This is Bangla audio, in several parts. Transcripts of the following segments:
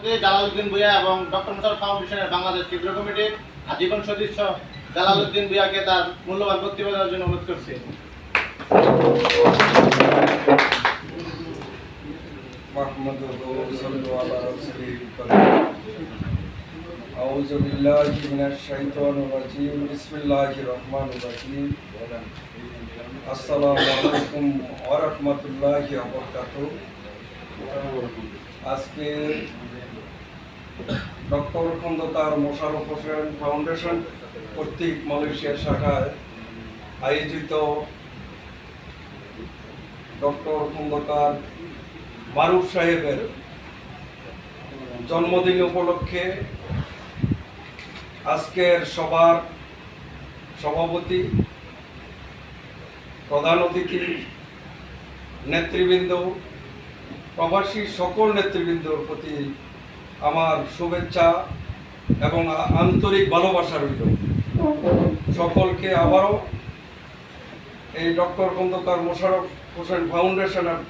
জালালউদ্দিন ভূঁইয়া এবং ডক্টর মোশাররফ ফাউন্ডেশনের বাংলাদেশ কেন্দ্র কমিটির আজীবন সদস্য জালালউদ্দিন ভূঁইয়াকে তার মূল্যবান বক্তব্য দেওয়ার জন্য অনুরোধ করছি। আউযু বিল্লাহি মিনাশ শাইতানির রাজিম। বিসমিল্লাহির রহমানির রহিম। আসসালামু আলাইকুম ওয়া রাহমাতুল্লাহি ওয়া বারাকাতুহু। আজকে ডক্টর খন্দকার মোশাররফ হোসেন ফাউন্ডেশন কর্তৃক মালয়েশিয়া শাখায় আয়োজিত ডক্টর খন্দকার মারুফ সাহেবের জন্মদিন উপলক্ষে আজকের সভার সভাপতি, প্রধান অতিথি, নেতৃবৃন্দ, প্রবাসী সকল নেতৃবৃন্দর প্রতি আমার শুভেচ্ছা এবং আন্তরিক ভালোবাসা রইল। সকলকে আবারও এই ডক্টর খন্দকার মোশাররফ হোসেন ফাউন্ডেশনের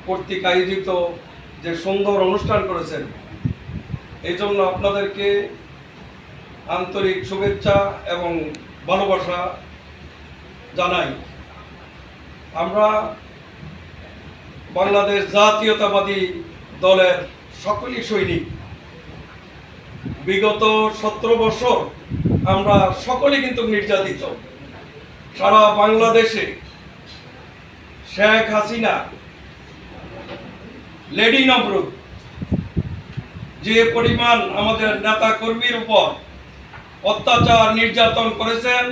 কর্তৃক আয়োজিত যে সুন্দর অনুষ্ঠান করেছেন, এই জন্য আপনাদেরকে আন্তরিক শুভেচ্ছা এবং ভালোবাসা জানাই। আমরা বাংলাদেশ জাতীয়তাবাদী দলের সকলই সৈনিক। বিগত 17 বছর আমরা সকলে কিন্তু নির্যাতিত। সারা বাংলাদেশে শেখ হাসিনা, লেডি নমরুদ যে পরিমাণ আমাদের নেতা কর্মীর উপর অত্যাচার নির্যাতন করেছেন,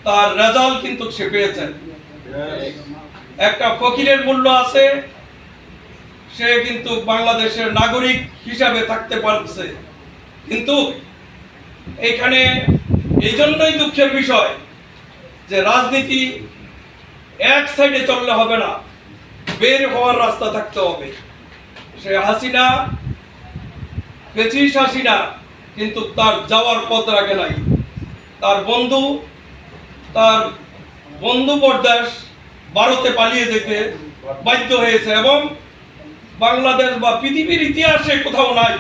তার রেজাল্ট কিন্তু সে পেয়েছেন। একটা ফকিরের মূল্য আছে, সে কিন্তু বাংলাদেশের নাগরিক হিসাবে থাকতে পারছে। কিন্তু এখানে এই জন্যই দুঃখের বিষয় যে রাজনীতি এক সাইডে চললে হবে না, বের হওয়ার রাস্তা থাকতে হবে। সে হাসিনা, পেচিস হাসিনা কিন্তু তার যাওয়ার পথ রাখে নাই। তার বন্ধু পরদেশ ভারতে পালিয়ে যেতে বাধ্য হয়েছে এবং বাংলাদেশ বা পৃথিবীর ইতিহাসে কোথাও নাই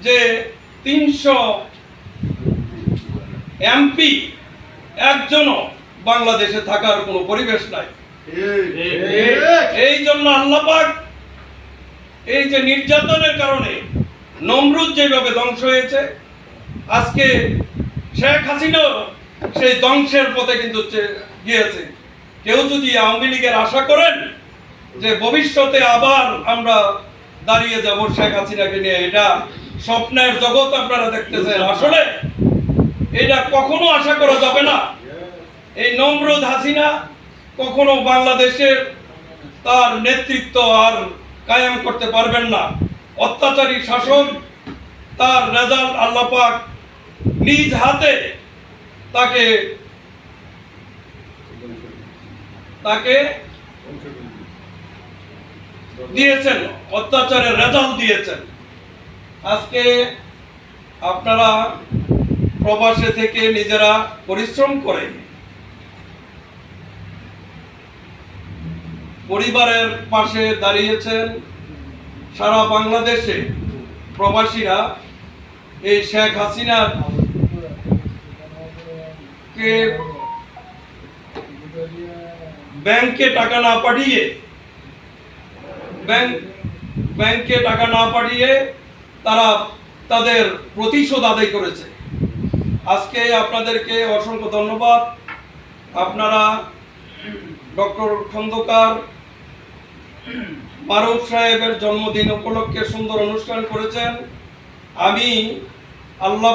যে 300 এমপি একজনও বাংলাদেশে থাকার কোনো পরিবেশ নাই। এই জন্য আল্লাহ পাক এই যে নির্যাতনের কারণে নমরুদ যেভাবে ধ্বংস হয়েছে, আজকে শেখ হাসিনাও সেই ধ্বংসের পথে কিন্তু গিয়েছে। কেউ যদি আওয়ামী লীগের আশা করেন যে ভবিষ্যতে আবার আমরা দাঁড়িয়ে যাব শেখ হাসিনাকে নিয়ে, এটা স্বপ্নের জগৎ আপনারা দেখতেছেন। আসলে এটা কখনো আশা করা যাবে না। এই নমরুদ হাসিনা কখনো বাংলাদেশের তার নেতৃত্ব আর কায়েম করতে পারবেন না। অত্যাচারী শাসন, তার রেজাল্ট আল্লাহ পাক নিজ হাতে তাকে দিয়েছেন, অত্যাচারের রেজাল্ট দিয়েছেন। আজকে আপনারা প্রবাসে থেকে নিজেরা পরিশ্রম করে পরিবারের পাশে দাঁড়িয়েছেন। সারা বাংলাদেশে প্রবাসীরা এই শেখ হাসিনার কে ব্যাংকে টাকা না পাঠিয়ে তারা তাদের প্রতিশোধ আদায় করেছে। আজকে আপনাদেরকে অসংখ্য ধন্যবাদ। আপনারা ডক্টর খন্দকার মারুফ সাহেবের জন্মদিন উপলক্ষে সুন্দর অনুষ্ঠান করেছেন। আমি আল্লাহ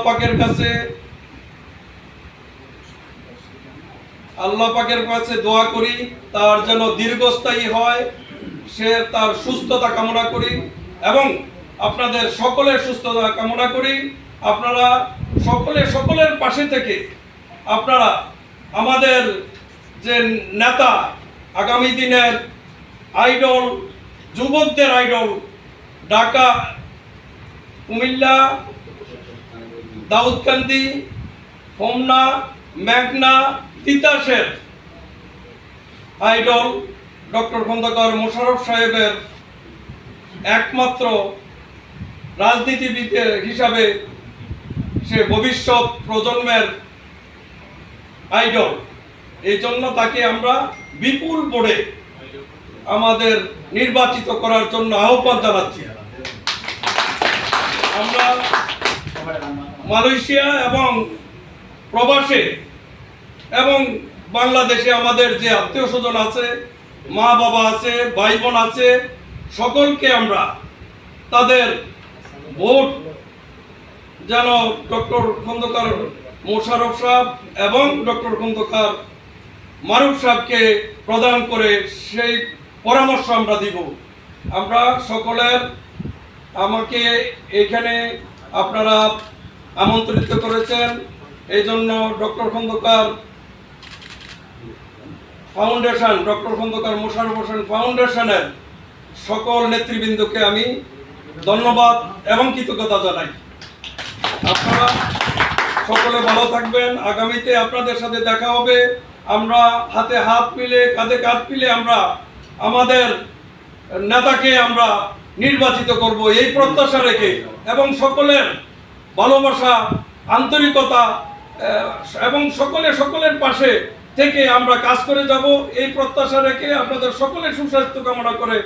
পাকের কাছে দোয়া করি তার যেন দীর্ঘস্থায়ী হয়, সে তার সুস্থতা কামনা করি এবং আপনাদের সকলের সুস্থতা কামনা করি। আপনারা সকলের পাশে থেকে আপনারা আমাদের যে নেতা, আগামী দিনের আইডল, যুবকদের আইডল, ঢাকা, কুমিল্লা, দাউদকান্দি, হোমনা, মেঘনা, তিতাসের আইডল ডক্টর খন্দকার মোশাররফ সাহেবের একমাত্র রাজনীতিবিদ হিসাবে সে ভবিষ্যৎ প্রজন্মের আইডল। এই জন্য তাকে আমরা বিপুল ভোটে আমাদের নির্বাচিত করার জন্য আহ্বান জানাচ্ছি। আমরা মালয়েশিয়া এবং প্রবাসে এবং বাংলাদেশে আমাদের যে আত্মীয় স্বজন আছে, মা বাবা আছে, ভাই বোন আছে, সকলকে আমরা তাদের ভোট যেন ডক্টর খন্দকার মোশাররফ সাহেব এবং ডক্টর খন্দকার মারুফ সাহেবকে প্রদান করে সেই পরামর্শ আমরা দিব। আমরা সকলের, আমাকে এখানে আপনারা আমন্ত্রিত করেছেন, এই জন্য doctor Khandakar foundation, doctor Khandakar Mosharraf Hossain ফাউন্ডেশনের সকল নেতৃবৃন্দকে আমি ধন্যবাদ এবং কৃতজ্ঞতা জানাই। আপনারা সকলে ভালো থাকবেন। আগামীতে আপনাদের সাথে দেখা হবে। আমরা হাতে হাত মিলে, কাঁধে কাঁধ মিলে আমরা আমাদের নেতাকে আমরা নির্বাচিত করব এই প্রত্যাশা রেখে, এবং সকলের ভালোবাসা, আন্তরিকতা এবং সকলের পাশে থেকে আমরা কাজ করে যাব এই প্রত্যাশা রেখে আপনাদের সকলের সুস্বাস্থ্য কামনা করে